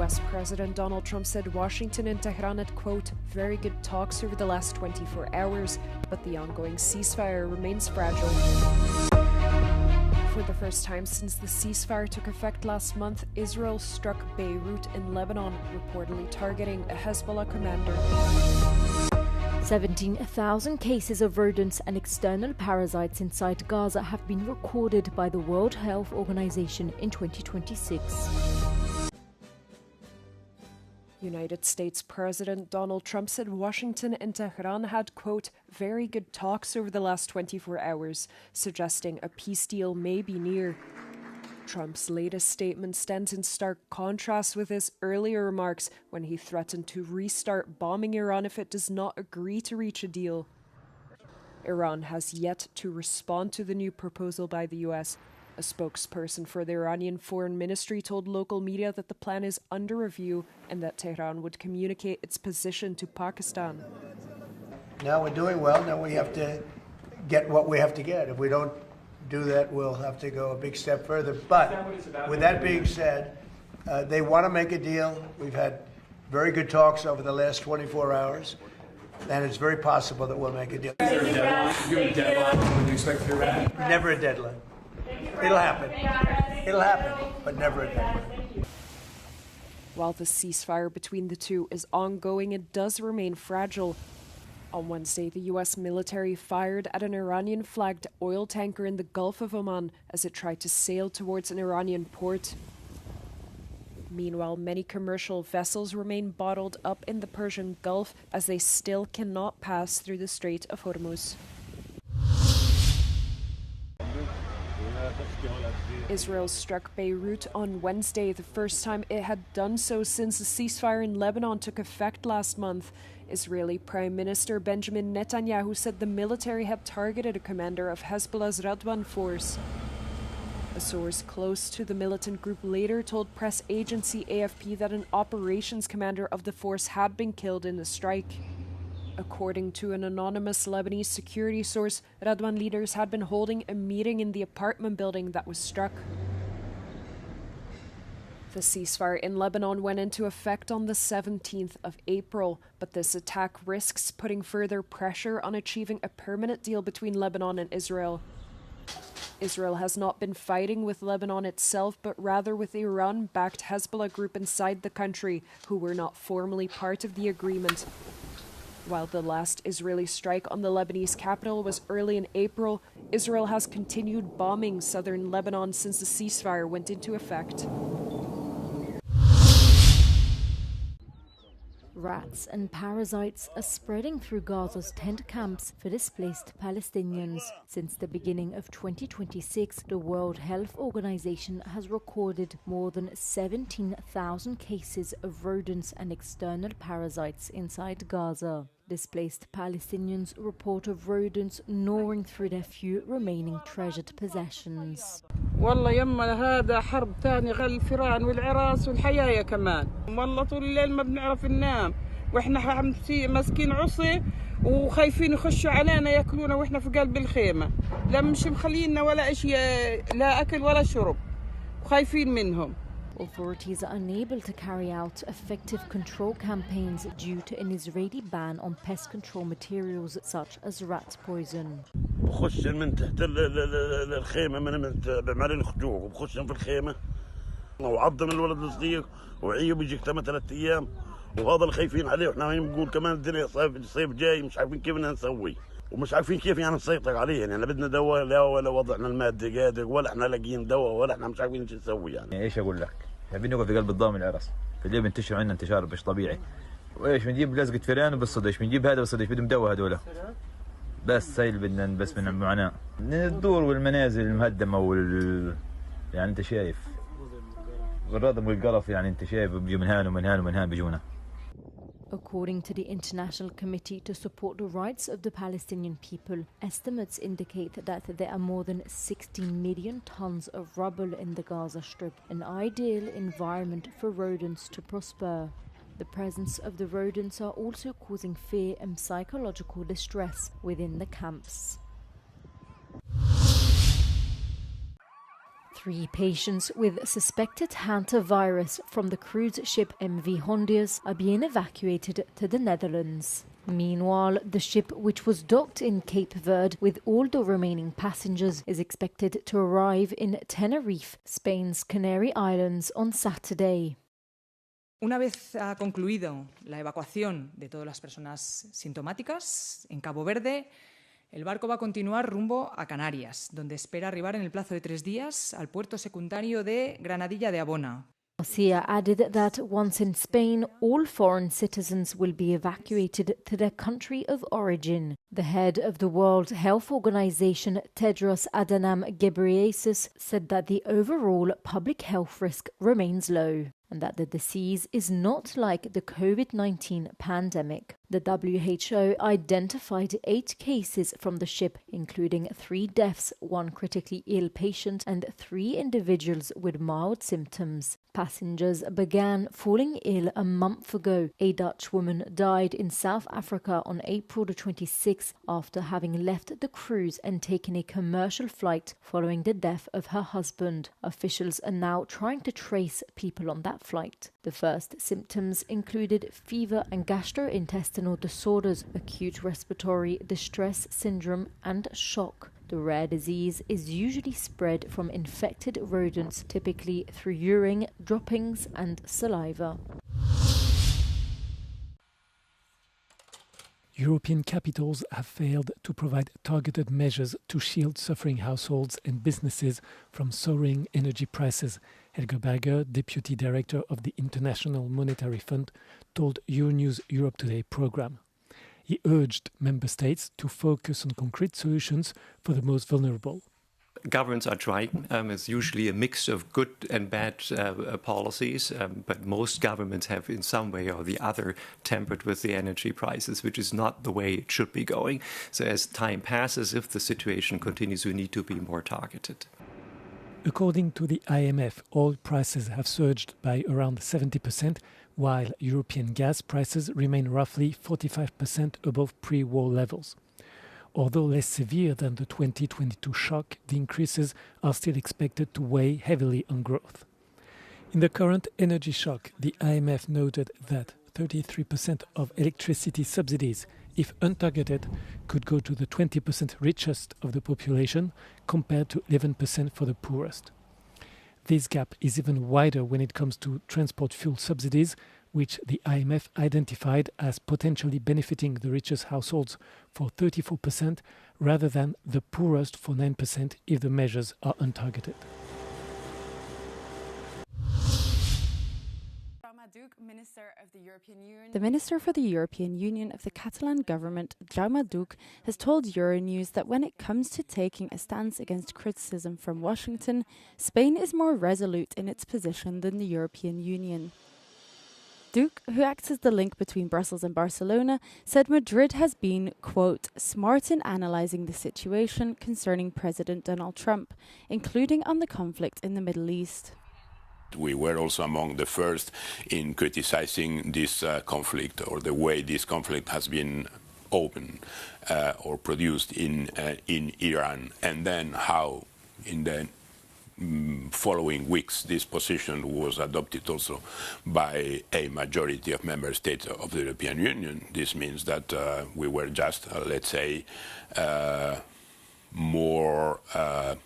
US President Donald Trump said Washington and Tehran had, quote, very good talks over the last 24 hours, but the ongoing ceasefire remains fragile. For the first time since the ceasefire took effect last month, Israel struck Beirut in Lebanon, reportedly targeting a Hezbollah commander. 17,000 cases of rodents and external parasites inside Gaza have been recorded by the World Health Organization in 2026. United States President Donald Trump said Washington and Tehran had, quote, very good talks over the last 24 hours, suggesting a peace deal may be near. Trump's latest statement stands in stark contrast with his earlier remarks when he threatened to restart bombing Iran if it does not agree to reach a deal. Iran has yet to respond to the new proposal by the US. A spokesperson for the Iranian Foreign Ministry told local media that the plan is under review and that Tehran would communicate its position to Pakistan. Now we're doing well. Now we have to get what we have to get. If we don't do that, we'll have to go a big step further. But with that being said, they want to make a deal. We've had very good talks over the last 24 hours, and it's very possible that we'll make a deal. Is there a deadline? Is there a deadline when you expect to Iran? Never a deadline. It'll happen. It'll happen, but never a deadline. While the ceasefire between the two is ongoing, it does remain fragile. On Wednesday, the U.S. military fired at an Iranian-flagged oil tanker in the Gulf of Oman as it tried to sail towards an Iranian port. Meanwhile, many commercial vessels remain bottled up in the Persian Gulf as they still cannot pass through the Strait of Hormuz. Israel struck Beirut on Wednesday, the first time it had done so since the ceasefire in Lebanon took effect last month. Israeli Prime Minister Benjamin Netanyahu said the military had targeted a commander of Hezbollah's Radwan force. A source close to the militant group later told press agency AFP that an operations commander of the force had been killed in the strike. According to an anonymous Lebanese security source, Radwan leaders had been holding a meeting in the apartment building that was struck. The ceasefire in Lebanon went into effect on the 17th of April, but this attack risks putting further pressure on achieving a permanent deal between Lebanon and Israel. Israel has not been fighting with Lebanon itself, but rather with the Iran-backed Hezbollah group inside the country, who were not formally part of the agreement. While the last Israeli strike on the Lebanese capital was early in April, Israel has continued bombing southern Lebanon since the ceasefire went into effect. Rats and parasites are spreading through Gaza's tent camps for displaced Palestinians. Since the beginning of 2026, the World Health Organization has recorded more than 17,000 cases of rodents and external parasites inside Gaza. Displaced Palestinians report of rodents gnawing through their few remaining treasured possessions. والله يما هذا حرب ثاني غير الفيران والعراس والحيايا كمان والله طول الليل ما بنعرف ننام واحنا ماسكين عصي وخايفين يخشوا علينا ياكلونا واحنا في قلب الخيمه لا مش مخلينا ولا اشياء لا اكل ولا شرب وخايفين منهم. Authorities are unable to carry out effective control campaigns due to an Israeli ban on pest control materials such as rat poison. بخش من تحت الخيمة من بعملين خجوق وبخش في الخيمة وعضم الولد الصغير وعيب يجيك 3 أيام وهذا اللي خايفين عليه واحنا بنقول كمان الدنيا صيف جاي مش عارفين كيف بدنا نسوي ومش عارفين كيف يعني نسيطر عليه يعني بدنا دواء لا ولا وضعنا المادة قادر ولا احنا لاقيين دواء ولا احنا مش عارفين ايش نسوي يعني. ايش اقول لك؟ حابين نقف في قلب الضام العرس فالليل بنتشر عندنا انتشار مش طبيعي وايش بنجيب لزقة فيران وبالصدى بنجيب هذا بالصدى بدهم دواء هذول بس هاي اللي بدنا بس من المعاناة من الدور والمنازل المهدمة يعني انت شايف والردم والقرف يعني انت شايف بيجوا من هان ومن هان ومن هان بيجونا. According to the International Committee to Support the Rights of the Palestinian People, estimates indicate that there are more than 16 million tons of rubble in the Gaza Strip, an ideal environment for rodents to prosper. The presence of the rodents are also causing fear and psychological distress within the camps. 3 patients with suspected hantavirus from the cruise ship MV Hondius are being evacuated to the Netherlands. Meanwhile, the ship, which was docked in Cape Verde with all the remaining passengers, is expected to arrive in Tenerife, Spain's Canary Islands, on Saturday. Una vez ha concluido la evacuación de todas las personas sintomáticas en Cabo Verde, el barco va a continuar rumbo a Canarias, donde espera arribar en el plazo de 3 días al puerto secundario de Granadilla de Abona. Garcia added that once in Spain, all foreign citizens will be evacuated to their country of origin. The head of the World Health Organization, Tedros Adhanom Ghebreyesus, said that the overall public health risk remains low and that the disease is not like the COVID-19 pandemic. The WHO identified 8 cases from the ship, including 3 deaths, 1 critically ill patient and 3 individuals with mild symptoms. Passengers began falling ill a month ago. A Dutch woman died in South Africa on April the 26th after having left the cruise and taken a commercial flight following the death of her husband. Officials are now trying to trace people on that flight. The first symptoms included fever and gastrointestinal disorders, acute respiratory distress syndrome, and shock. The rare disease is usually spread from infected rodents, typically through urine, droppings, and saliva. European capitals have failed to provide targeted measures to shield suffering households and businesses from soaring energy prices. Helge Berger, Deputy Director of the International Monetary Fund, told Euronews Europe Today programme. He urged member states to focus on concrete solutions for the most vulnerable. Governments are trying. It's usually a mix of good and bad policies, but most governments have in some way or the other tampered with the energy prices, which is not the way it should be going. So as time passes, if the situation continues, we need to be more targeted. According to the IMF, oil prices have surged by around 70%, while European gas prices remain roughly 45% above pre-war levels. Although less severe than the 2022 shock, the increases are still expected to weigh heavily on growth. In the current energy shock, the IMF noted that 33% of electricity subsidies, if untargeted, could go to the 20% richest of the population, compared to 11% for the poorest. This gap is even wider when it comes to transport fuel subsidies, which the IMF identified as potentially benefiting the richest households for 34% rather than the poorest for 9% if the measures are untargeted. The Minister for the European Union of the Catalan government, Jaume Duch, has told Euronews that when it comes to taking a stance against criticism from Washington, Spain is more resolute in its position than the European Union. Duch, who acts as the link between Brussels and Barcelona, said Madrid has been, quote, smart in analysing the situation concerning President Donald Trump, including on the conflict in the Middle East. We were also among the first in criticizing this conflict, or the way this conflict has been opened or produced in Iran, and then how in the following weeks this position was adopted also by a majority of member states of the European Union. This means that we were just, let's say, more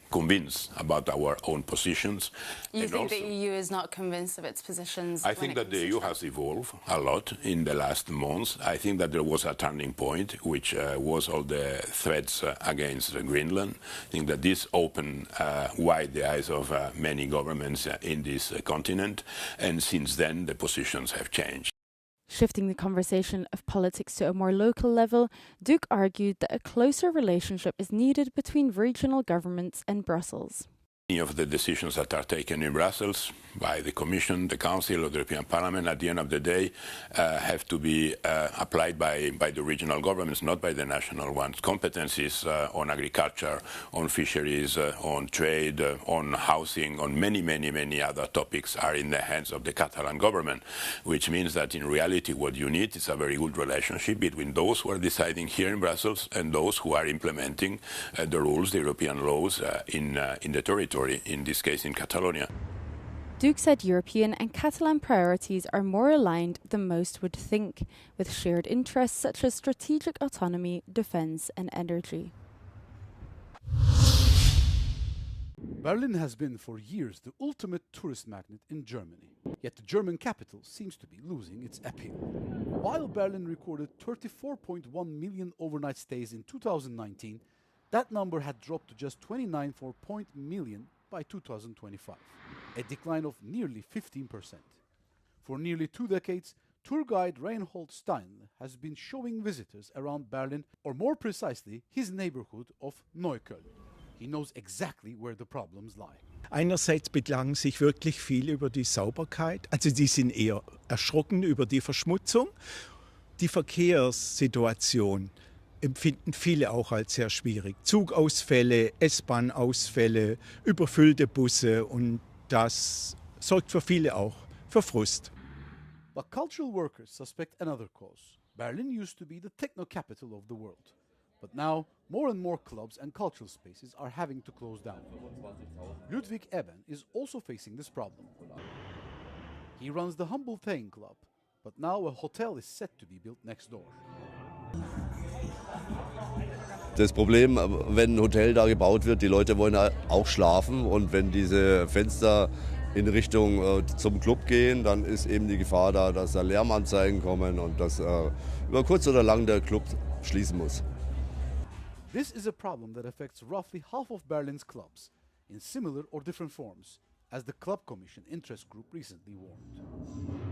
convinced about our own positions. You think the EU is not convinced of its positions? I think that the EU has evolved a lot in the last months. I think that there was a turning point, which was all the threats against Greenland. I think that this opened wide the eyes of many governments in this continent, and since then the positions have changed. Shifting the conversation of politics to a more local level, Duch argued that a closer relationship is needed between regional governments and Brussels. Many of the decisions that are taken in Brussels by the Commission, the Council, or the European Parliament, at the end of the day, have to be applied by the regional governments, not by the national ones. Competencies on agriculture, on fisheries, on trade, on housing, on many other topics are in the hands of the Catalan government, which means that in reality what you need is a very good relationship between those who are deciding here in Brussels and those who are implementing the rules, the European laws in the territory. territory, in this case in Catalonia. Duke said European and Catalan priorities are more aligned than most would think, with shared interests such as strategic autonomy, defence and energy. Berlin has been for years the ultimate tourist magnet in Germany, yet the German capital seems to be losing its appeal. While Berlin recorded 34.1 million overnight stays in 2019, that number had dropped to just 29.4 million by 2025, a decline of nearly 15%. For nearly 2 decades, tour guide Reinhold Stein has been showing visitors around Berlin, or more precisely, his neighborhood of Neukölln. He knows exactly where the problems lie. Einerseits beklagen sich wirklich viele über die Sauberkeit, also die sind eher erschrocken über die Verschmutzung. Die Verkehrssituation empfinden viele auch als sehr schwierig. Zugausfälle, S-Bahn-Ausfälle, überfüllte Busse und das sorgt für viele auch für Frust. But cultural workers suspect another cause. Berlin used to be the techno capital of the world. But now, more and more clubs and cultural spaces are having to close down. Ludwig Eben is also facing this problem. He runs the Humble Thane Club, but now a hotel is set to be built next door. Das Problem, wenn ein Hotel da gebaut wird, die Leute wollen auch schlafen und wenn diese Fenster in Richtung zum Club gehen, dann ist eben die Gefahr da, dass da Lärmanzeigen kommen und dass über kurz oder lang der Club schließen muss. This is a problem that affects roughly half of Berlin's clubs, in similar or different forms, as the Club Commission interest group recently warned.